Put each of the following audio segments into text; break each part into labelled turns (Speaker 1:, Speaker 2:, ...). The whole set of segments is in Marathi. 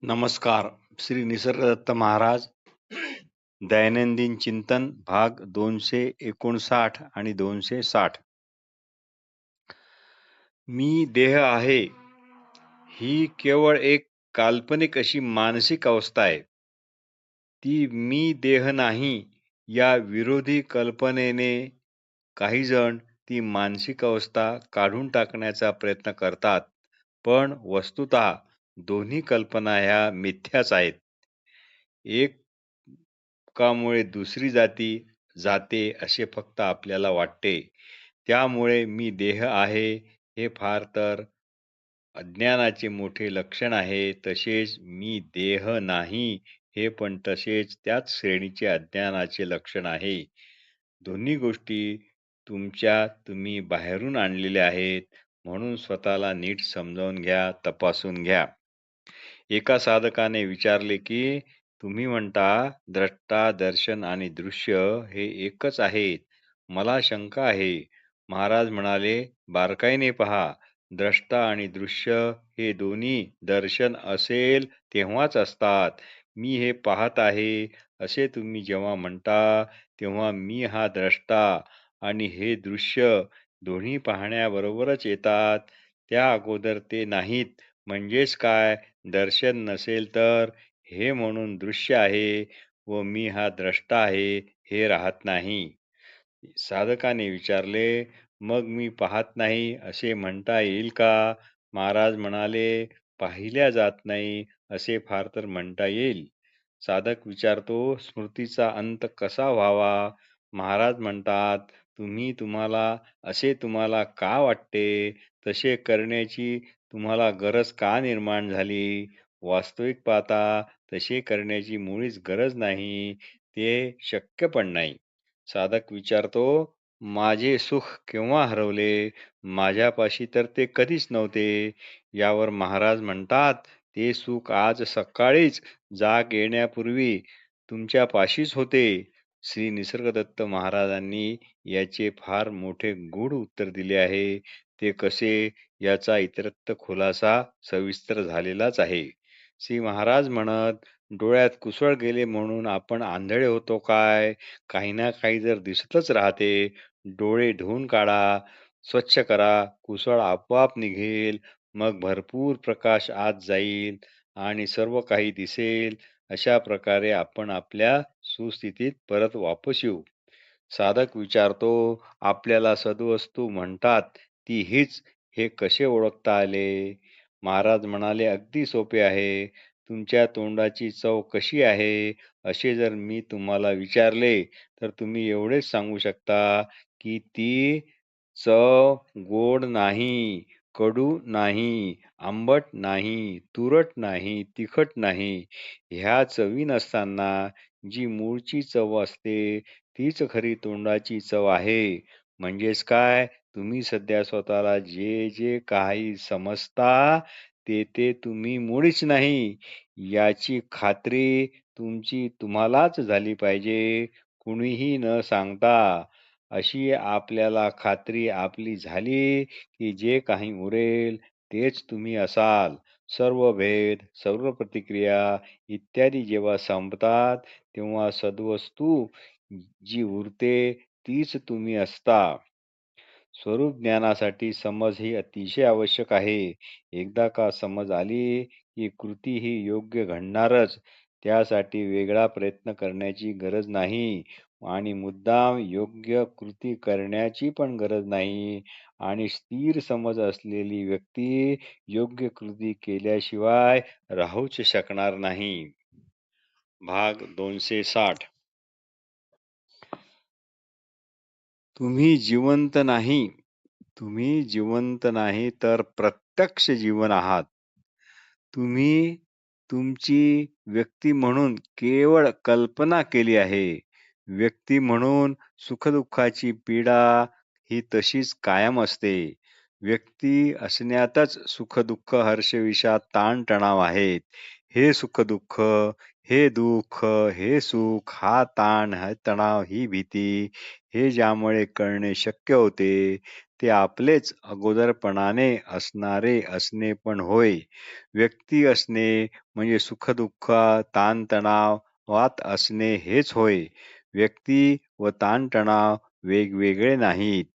Speaker 1: नमस्कार. श्री निसर्गदत्त महाराज. दैनंदिन चिंतन भाग 259 आणि 260. मी देह आहे ही केवळ एक काल्पनिक अशी मानसिक अवस्था आहे. ती मी देह नाही या विरोधी कल्पनेने काही जण ती मानसिक अवस्था काढून टाकण्याचा प्रयत्न करतात, पण वस्तुतः दोन्ही कल्पना ह्या मिथ्याच आहेत. एकामुळे दुसरी जाते असे फक्त आपल्याला वाटते. त्यामुळे मी देह आहे हे फार तर अज्ञानाचे मोठे लक्षण आहे. तसेच मी देह नाही हे पण तसेच त्याच श्रेणीचे अज्ञानाचे लक्षण आहे. दोन्ही गोष्टी तुम्ही बाहेरून आणलेल्या आहेत, म्हणून स्वतःला नीट समजावून घ्या, तपासून घ्या. एका साधकाने विचारले की तुम्ही म्हणता द्रष्टा, दर्शन आणि दृश्य हे एकच आहेत. मला शंका आहे. महाराज म्हणाले, बारकाईने पहा. द्रष्टा आणि दृश्य हे दोन्ही दर्शन असेल तेव्हाच असतात. मी हे पाहत आहे असे तुम्ही जेव्हा म्हणता तेव्हा मी हा द्रष्टा आणि हे दृश्य दोन्ही पाहण्याबरोबरच येतात. त्या अगोदर ते नाहीत. म्हणजेच काय? दर्शन नसेल तर हे म्हणून दृश्य आहे व मी हा द्रष्टा आहे हे राहत नाही. साधकाने विचारले, मग मी पाहत नाही असे म्हणता येईल का? महाराज म्हणाले, पाहिल्या जात नाही असे फार तर म्हणता येईल. साधक विचारतो, स्मृतीचा अंत कसा व्हावा? महाराज म्हणतात, तुम्हाला का वाटते? तसे करण्याची तुम्हाला गरज का निर्माण झाली? वास्तविक पाहता तसे करण्याची मुळीच गरज नाही. ते शक्य पण नाही. साधक विचारतो, माझे सुख केव्हा हरवले? माझ्यापाशी तर ते कधीच नव्हते. यावर महाराज म्हणतात, ते सुख आज सकाळीच जाग येण्यापूर्वी तुमच्या पाशीच होते. श्री निसर्गदत्त महाराजांनी याचे फार मोठे गूढ उत्तर दिले आहे. ते कसे याचा इतरत्र खुलासा सविस्तर झालेलाच आहे. श्री महाराज म्हणत, डोळ्यात कुसळ गेले म्हणून आपण आंधळे होतो काय? काही ना काही जर दिसतच राहते. डोळे धुवून काढा, स्वच्छ करा, कुसळ आपोआप निघेल. मग भरपूर प्रकाश आत जाईल आणि सर्व काही दिसेल. अशा प्रकारे आपण आपल्या सुस्थितीत परत वापस येऊ. साधक विचारतो, आपल्याला सद्वस्तू म्हणतात ती हीच हे कसे ओळखता आले? महाराज म्हणाले, अगदी सोपे आहे. तुमच्या तोंडाची चव कशी आहे असे जर मी तुम्हाला विचारले तर तुम्ही एवढेच सांगू शकता की ती चव गोड नाही, कडू नाही, आंबट नाही, तुरट नाही, तिखट नाही. ह्या चवी नसताना जी मूळची चव असते तीच खरी तोंडाची चव आहे. म्हणजेच काय? तुम्ही सध्या स्वतःला जे जे काही समजता ते तुम्ही मुळीच नाही. याची खात्री तुम्हालाच झाली पाहिजे, कुणीही न सांगता. अशी आपल्याला खात्री आपली झाली की जे काही उरेल तेच तुम्ही असाल. सर्व भेद, सर्व प्रतिक्रिया इत्यादी जेव्हा संपतात तेव्हा सद्वस्तू जी उरते तीच तुम्ही असता. स्वरूप ज्ञानासाठी समज ही अतिशय आवश्यक आहे. एकदा का समज आली की कृती ही योग्य घडणारच. त्यासाठी वेगळा प्रयत्न करण्याची गरज नाही आणि मुद्दाम योग्य कृती करण्याची पण गरज नाही. आणि स्थिर समज असलेली व्यक्ती योग्य कृती केल्याशिवाय राहूच शकणार नाही. भाग 260. तुम्ही जिवंत नाही तर प्रत्यक्ष जीवन आहात. तुम्ही तुमची व्यक्ती म्हणून केवळ कल्पना केली आहे. व्यक्ती म्हणून सुखदुःखाची पीडा ही तशीच कायम असते. व्यक्ती असण्यातच सुखदुःख, हर्षविषाद, ताणतणाव आहेत. हे सुखदुःख, हे दुःख, हे सुख, हा ताण, हा तणाव, ही भीती, हे ज्यामुळे कळणे शक्य होते ते आपलेच अगोदरपणाने असणारे असणे पण होय. व्यक्ती असणे म्हणजे सुख-दुःख, ताण-तणावात असणे हेच होय. व्यक्ती व ताण-तणाव वेगवेगळे नाहीत.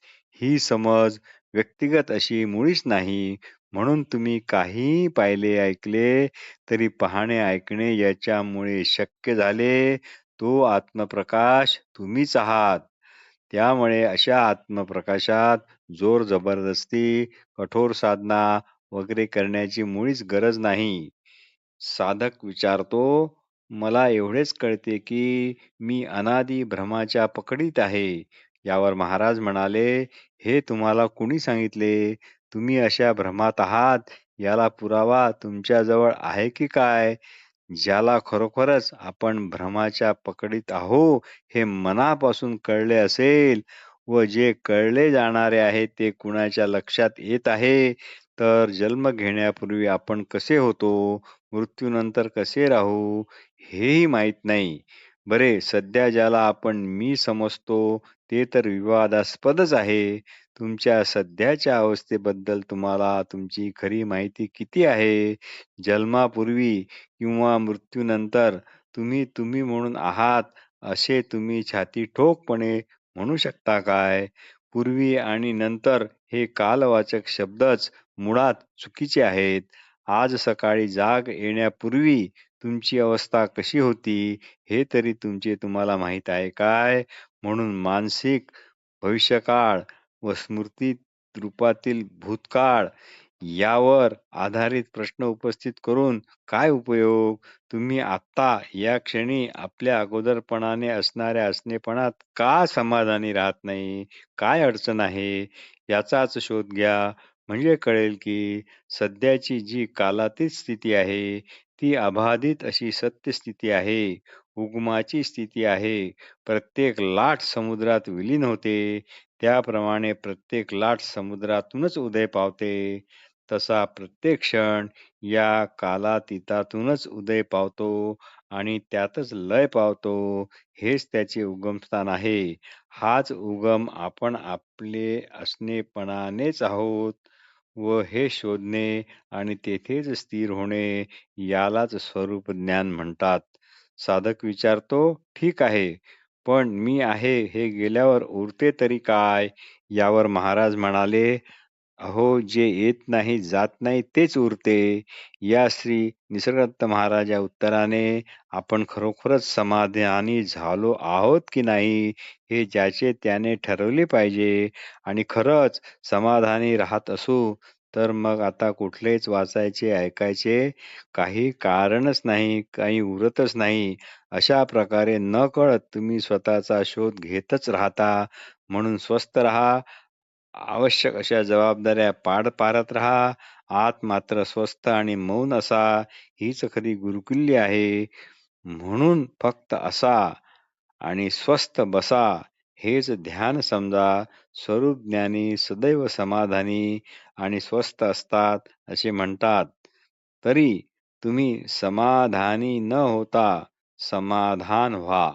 Speaker 1: ही समज व्यक्तिगत अशी मुळीच नाही. म्हणून तुम्ही काहीही पाहिले, ऐकले तरी पाहणे, ऐकणे याच्यामुळे शक्य झाले. तो आत्मप्रकाश तुम्हीच आहात. त्यामुळे अशा आत्मप्रकाशात जोर जबरदस्ती, कठोर साधना वगैरे करण्याची मुळीच गरज नाही. साधक विचारतो, मला एवढेच कळते की मी अनादी भ्रमाच्या पकडीत आहे. यावर महाराज म्हणाले, हे तुम्हाला कुणी सांगितले? तुम्ही अशा भ्रमात आहात याला पुरावा तुमच्याजवळ आहे की काय? ज्याला खरोखरच आपण भ्रमाच्या पकडीत आहो हे मनापासून कळले असेल व जे कळले जाणारे आहे ते कुणाच्या लक्षात येत आहे, तर जन्म घेण्यापूर्वी आपण कसे होतो, मृत्यूनंतर कसे राहू, हेही माहीत नाही. बरे, सध्या ज्याला आपण मी समजतो ते तर विवादास्पदच आहे. तुमच्या सध्याच्या अवस्थेबद्दल तुम्हाला तुमची खरी माहिती किती आहे? जन्मापूर्वी किंवा मृत्यूनंतर तुम्ही तुम्ही म्हणून आहात असे तुम्ही छाती ठोकपणे म्हणू शकता काय? पूर्वी आणि नंतर हे कालवाचक शब्दच मुळात चुकीचे आहेत. आज सकाळी जाग येण्यापूर्वी तुमची अवस्था कशी होती हे तरी तुम्हाला माहीत आहे काय? म्हणून मानसिक भविष्यकाळ व स्मृती रूपातील भूतकाळ यावर आधारित प्रश्न उपस्थित करून काय उपयोग? तुम्ही आत्ता या क्षणी आपल्या अगोदरपणाने असणाऱ्या असणेपणात का समाधानी राहत नाही? काय अडचण आहे? याचाच शोध घ्या. म्हणजे कळेल की सध्याची जी कालातीत स्थिती आहे, ती अबाधित अशी सत्य स्थिती आहे. उगमाची स्थिती आहे. प्रत्येक लाट समुद्रात विलीन होते. त्याप्रमाणे प्रत्येक लाट समुद्रातूनच उदय पावते. तसा प्रत्येक क्षण या कालातीतातूनच उदय पावतो आणि त्यातच लय पावतो. हेच त्याचे उगमस्थान आहे. हाच उगम आपण आपले असणेपणानेच आहोत व हे शोधणे आणि तेथेच स्थिर होणे यालाच स्वरूप ज्ञान म्हणतात. साधक विचारतो, ठीक आहे, पण मी आहे हे गेल्यावर उरते तरी काय? यावर महाराज म्हणाले, अहो, जे येत नाही, जात नाही तेच उरते. या श्री निसर्गदत्त महाराज या उत्तराने आपण खरोखरच समाधानी झालो आहोत की नाही हे ज्याचे त्याने ठरवले पाहिजे. आणि खरंच समाधानी राहत असू तर मग आता कुठलेच वाचायचे, ऐकायचे काही कारणच नाही, काही उरतच नाही. अशा प्रकारे नकळत तुम्ही स्वतःचा शोध घेतच राहता. म्हणून स्वस्थ राहा. आवश्यक अशा जबाबदाऱ्या पार पाडत राहा. आत मात्र स्वस्थ आणि मौन असा. हीच खरी गुरुकिल्ली आहे. म्हणून फक्त असा आणि स्वस्थ बसा हेच ध्यान समजा. स्वरूप ज्ञानी सदैव समाधानी आणि स्वस्थ असतात असे म्हणतात. तरी तुम्ही समाधानी न होता समाधान व्हा.